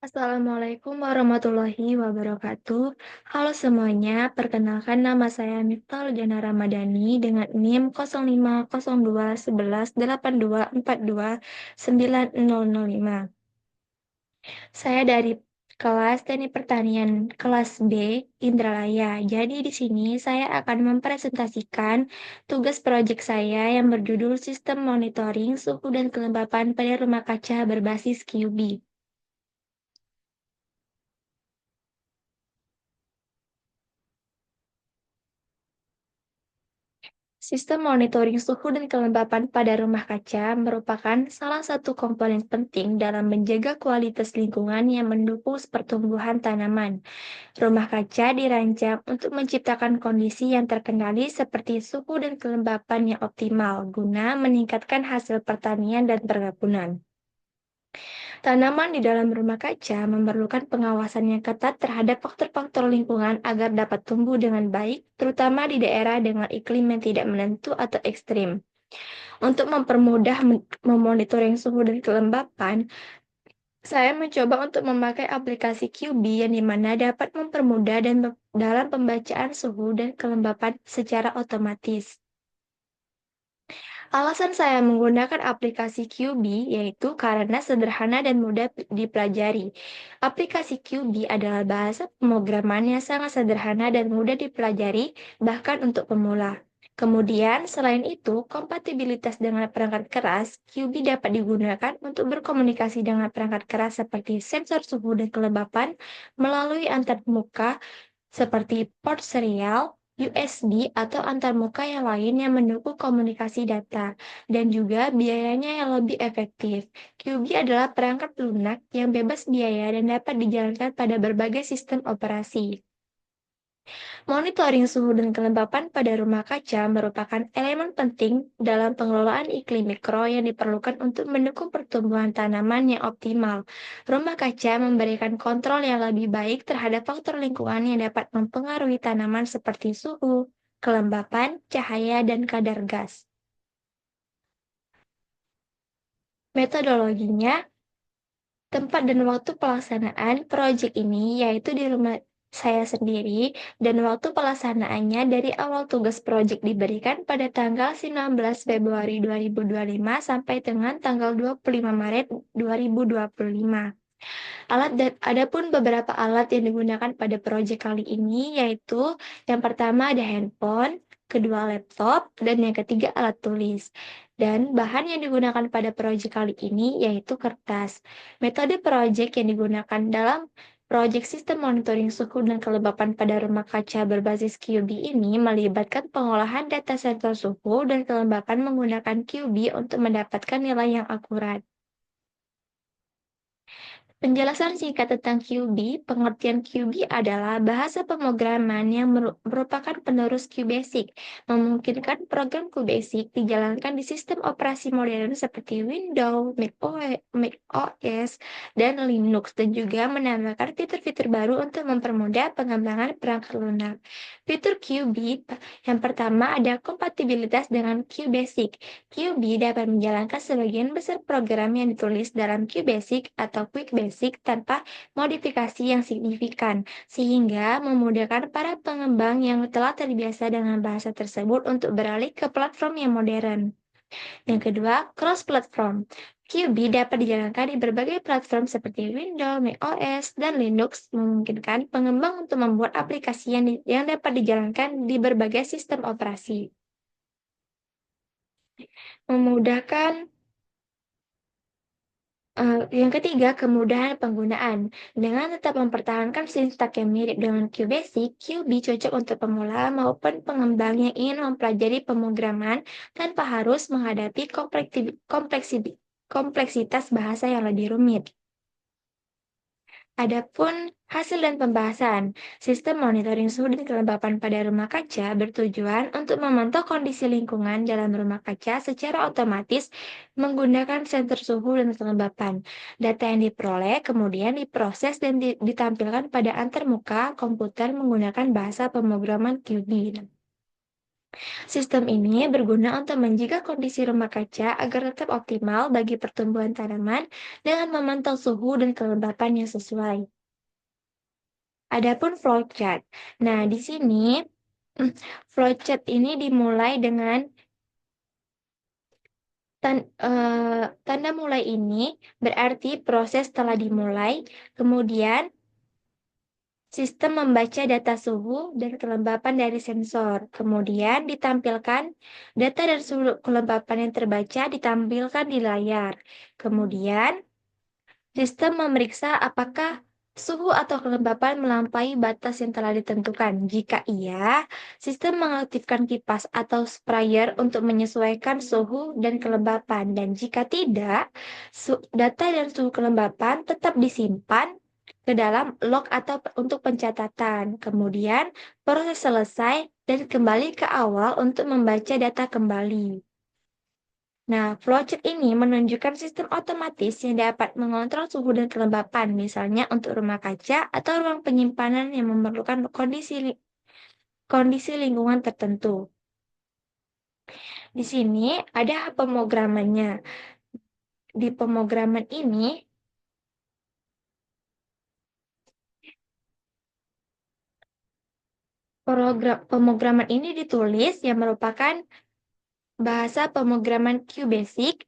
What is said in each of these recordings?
Assalamualaikum warahmatullahi wabarakatuh. Halo semuanya, perkenalkan nama saya Miftah Jana Ramadhani dengan NIM 05021182429005. Saya dari kelas Teknik Pertanian kelas B Indralaya. Jadi di sini saya akan mempresentasikan tugas proyek saya yang berjudul Sistem Monitoring Suhu dan Kelembapan pada Rumah Kaca Berbasis QB. Sistem monitoring suhu dan kelembapan pada rumah kaca merupakan salah satu komponen penting dalam menjaga kualitas lingkungan yang mendukung pertumbuhan tanaman. Rumah kaca dirancang untuk menciptakan kondisi yang terkendali seperti suhu dan kelembapan yang optimal guna meningkatkan hasil pertanian dan perkebunan. Tanaman di dalam rumah kaca memerlukan pengawasan yang ketat terhadap faktor-faktor lingkungan agar dapat tumbuh dengan baik, terutama di daerah dengan iklim yang tidak menentu atau ekstrim. Untuk mempermudah memonitoring suhu dan kelembapan, saya mencoba untuk memakai aplikasi QB yang dimana dapat mempermudah dalam pembacaan suhu dan kelembapan secara otomatis. Alasan saya menggunakan aplikasi QB yaitu karena sederhana dan mudah dipelajari. Aplikasi QB adalah bahasa pemrograman yang sangat sederhana dan mudah dipelajari, bahkan untuk pemula. Kemudian, selain itu, kompatibilitas dengan perangkat keras, QB dapat digunakan untuk berkomunikasi dengan perangkat keras seperti sensor suhu dan kelembapan melalui antarmuka seperti port serial, USB, atau antarmuka yang lain yang mendukung komunikasi data, dan juga biayanya yang lebih efektif. QB adalah perangkat lunak yang bebas biaya dan dapat dijalankan pada berbagai sistem operasi. Monitoring suhu dan kelembapan pada rumah kaca merupakan elemen penting dalam pengelolaan iklim mikro yang diperlukan untuk mendukung pertumbuhan tanaman yang optimal. Rumah kaca memberikan kontrol yang lebih baik terhadap faktor lingkungan yang dapat mempengaruhi tanaman seperti suhu, kelembapan, cahaya, dan kadar gas. Metodologinya, tempat dan waktu pelaksanaan proyek ini yaitu di rumah saya sendiri dan waktu pelaksanaannya dari awal tugas proyek diberikan pada tanggal 19 Februari 2025 sampai dengan tanggal 25 Maret 2025. Adapun beberapa alat yang digunakan pada proyek kali ini yaitu yang pertama ada handphone, kedua laptop, dan yang ketiga alat tulis. Dan bahan yang digunakan pada proyek kali ini yaitu kertas. Metode proyek yang digunakan dalam proyek sistem monitoring suhu dan kelembapan pada rumah kaca berbasis QB ini melibatkan pengolahan data sensor suhu dan kelembapan menggunakan QB untuk mendapatkan nilai yang akurat. Penjelasan singkat tentang QB, pengertian QB adalah bahasa pemrograman yang merupakan penerus QBasic, memungkinkan program QBasic dijalankan di sistem operasi modern seperti Windows, macOS, dan Linux, dan juga menambahkan fitur-fitur baru untuk mempermudah pengembangan perangkat lunak. Fitur QB yang pertama ada kompatibilitas dengan QBasic. QB dapat menjalankan sebagian besar program yang ditulis dalam QBasic atau QuickBasic tanpa modifikasi yang signifikan, sehingga memudahkan para pengembang yang telah terbiasa dengan bahasa tersebut untuk beralih ke platform yang modern. Yang kedua, cross-platform. QB dapat dijalankan di berbagai platform seperti Windows, macOS, dan Linux, memungkinkan pengembang untuk membuat aplikasi yang dapat dijalankan di berbagai sistem operasi. Memudahkan yang ketiga, kemudahan penggunaan. Dengan tetap mempertahankan sintak yang mirip dengan QBasic, QB cocok untuk pemula maupun pengembang yang ingin mempelajari pemrograman tanpa harus menghadapi kompleksitas bahasa yang lebih rumit. Adapun hasil dan pembahasan, sistem monitoring suhu dan kelembapan pada rumah kaca bertujuan untuk memantau kondisi lingkungan dalam rumah kaca secara otomatis menggunakan sensor suhu dan kelembapan. Data yang diperoleh kemudian diproses dan ditampilkan pada antarmuka komputer menggunakan bahasa pemrograman QB. Sistem ini berguna untuk menjaga kondisi rumah kaca agar tetap optimal bagi pertumbuhan tanaman dengan memantau suhu dan kelembapan yang sesuai. Adapun flowchart. Nah, di sini flowchart ini dimulai dengan tanda mulai ini berarti proses telah dimulai, kemudian sistem membaca data suhu dan kelembapan dari sensor. Kemudian ditampilkan data dan suhu kelembapan yang terbaca ditampilkan di layar. Kemudian sistem memeriksa apakah suhu atau kelembapan melampaui batas yang telah ditentukan. Jika iya, sistem mengaktifkan kipas atau sprayer untuk menyesuaikan suhu dan kelembapan. Dan jika tidak, data dan suhu kelembapan tetap disimpan ke dalam log atau untuk pencatatan. Kemudian, proses selesai dan kembali ke awal untuk membaca data kembali. Nah, flowchart ini menunjukkan sistem otomatis yang dapat mengontrol suhu dan kelembapan, misalnya untuk rumah kaca atau ruang penyimpanan yang memerlukan kondisi lingkungan tertentu. Di sini ada pemrogramannya. Di pemrograman ini, pemrograman ini ditulis yang merupakan bahasa pemrograman QBasic.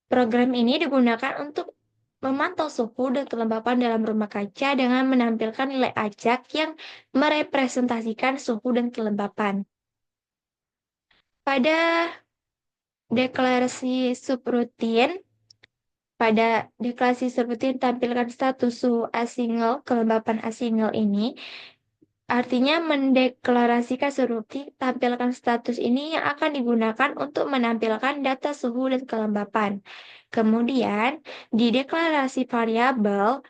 Program ini digunakan untuk memantau suhu dan kelembapan dalam rumah kaca dengan menampilkan nilai acak yang merepresentasikan suhu dan kelembapan. Pada deklarasi subrutin, tampilkan status suhu asingle, kelembapan asingle ini artinya mendeklarasikan subrutin tampilkan status ini yang akan digunakan untuk menampilkan data suhu dan kelembapan. Kemudian, di deklarasi variabel,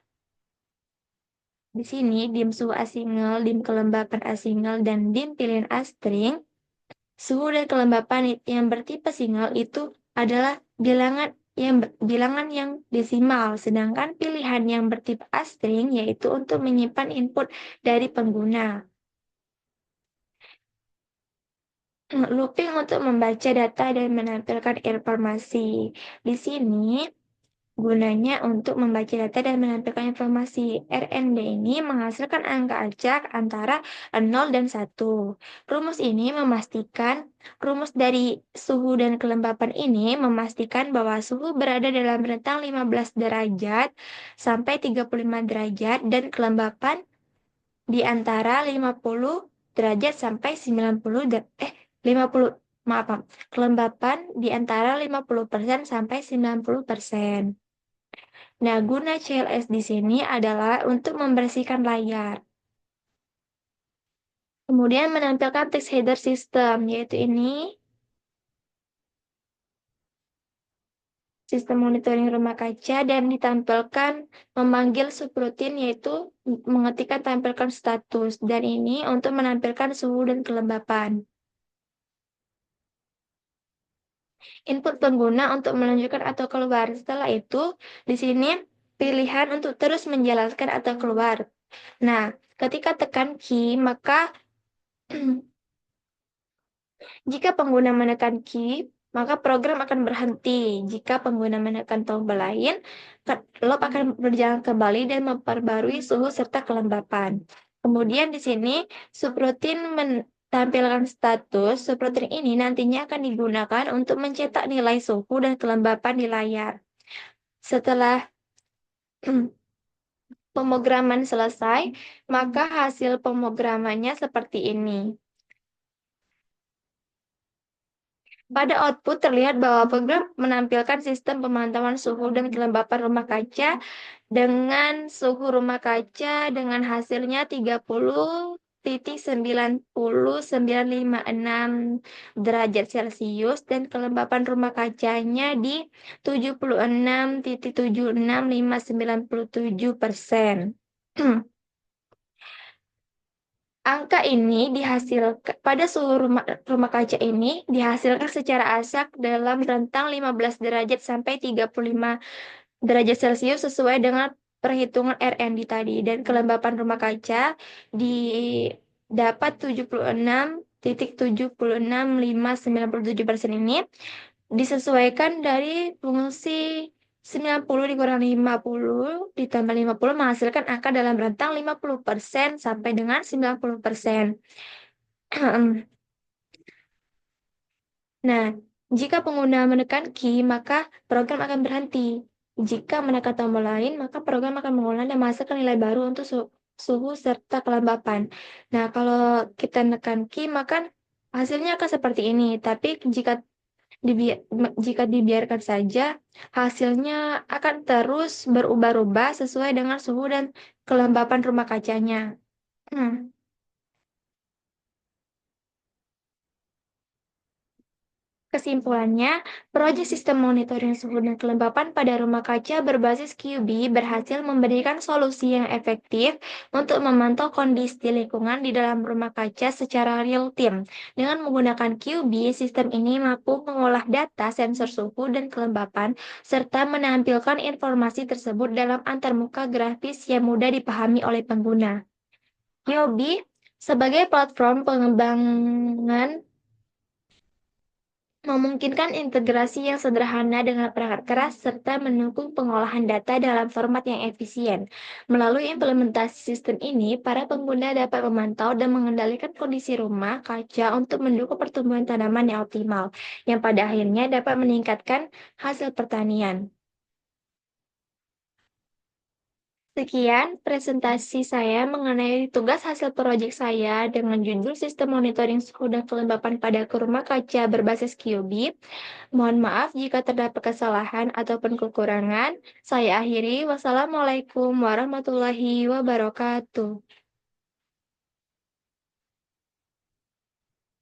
di sini dim suhu asingle, dim kelembapan asingle, dan dim pilihan astring, suhu dan kelembapan yang bertipe single itu adalah bilangan yang desimal, sedangkan pilihan yang bertipe astring yaitu untuk menyimpan input dari pengguna. Looping untuk membaca data dan menampilkan informasi. Di sini gunanya untuk membaca data dan menampilkan informasi. RND ini menghasilkan angka acak antara 0 dan 1. Rumus dari suhu dan kelembapan ini memastikan bahwa suhu berada dalam rentang 15 derajat sampai 35 derajat dan kelembapan di antara 50 derajat sampai 50, kelembapan di antara 50% sampai 90%. Nah, guna CLS di sini adalah untuk membersihkan layar. Kemudian menampilkan text header system, yaitu ini sistem monitoring rumah kaca dan ditampilkan memanggil subrutin yaitu mengetikkan tampilkan status dan ini untuk menampilkan suhu dan kelembapan. Input pengguna untuk menunjukkan atau keluar. Setelah itu, di sini pilihan untuk terus menjelaskan atau keluar. Nah, ketika tekan key, maka jika pengguna menekan key, maka program akan berhenti. Jika pengguna menekan tombol lain, loop akan berjalan kembali dan memperbarui suhu serta kelembapan. Kemudian di sini subrutin tampilkan status. Subrutin ini nantinya akan digunakan untuk mencetak nilai suhu dan kelembapan di layar. Setelah pemrograman selesai, maka hasil pemrogramannya seperti ini. Pada output terlihat bahwa program menampilkan sistem pemantauan suhu dan kelembapan rumah kaca dengan suhu rumah kaca dengan hasilnya 30,90956 derajat Celcius dan kelembapan rumah kacanya di 76,76597%. Angka ini dihasilkan pada suhu rumah kaca ini dihasilkan secara acak dalam rentang 15 derajat sampai 35 derajat Celcius sesuai dengan perhitungan RND tadi dan kelembapan rumah kaca didapat 0,76597% ini disesuaikan dari fungsi 90 dikurangi 50 ditambah 50 menghasilkan angka dalam rentang 50% sampai dengan 90%. Nah, jika pengguna menekan key, maka program akan berhenti. Jika menekan tombol lain, maka program akan mengulang dan menghasilkan nilai baru untuk suhu serta kelembapan. Nah, kalau kita menekan key, maka hasilnya akan seperti ini. Tapi jika dibiarkan saja, hasilnya akan terus berubah-ubah sesuai dengan suhu dan kelembapan rumah kacanya. Hmm. Kesimpulannya, proyek sistem monitoring suhu dan kelembapan pada rumah kaca berbasis QB berhasil memberikan solusi yang efektif untuk memantau kondisi lingkungan di dalam rumah kaca secara real-time. Dengan menggunakan QB, sistem ini mampu mengolah data sensor suhu dan kelembapan, serta menampilkan informasi tersebut dalam antarmuka grafis yang mudah dipahami oleh pengguna. QB sebagai platform pengembangan memungkinkan integrasi yang sederhana dengan perangkat keras serta mendukung pengolahan data dalam format yang efisien. Melalui implementasi sistem ini, para pengguna dapat memantau dan mengendalikan kondisi rumah kaca untuk mendukung pertumbuhan tanaman yang optimal, yang pada akhirnya dapat meningkatkan hasil pertanian. Sekian presentasi saya mengenai tugas hasil proyek saya dengan judul Sistem Monitoring Suhu dan Kelembapan pada Rumah Kaca berbasis QB. Mohon maaf jika terdapat kesalahan ataupun kekurangan. Saya akhiri. Wassalamualaikum warahmatullahi wabarakatuh.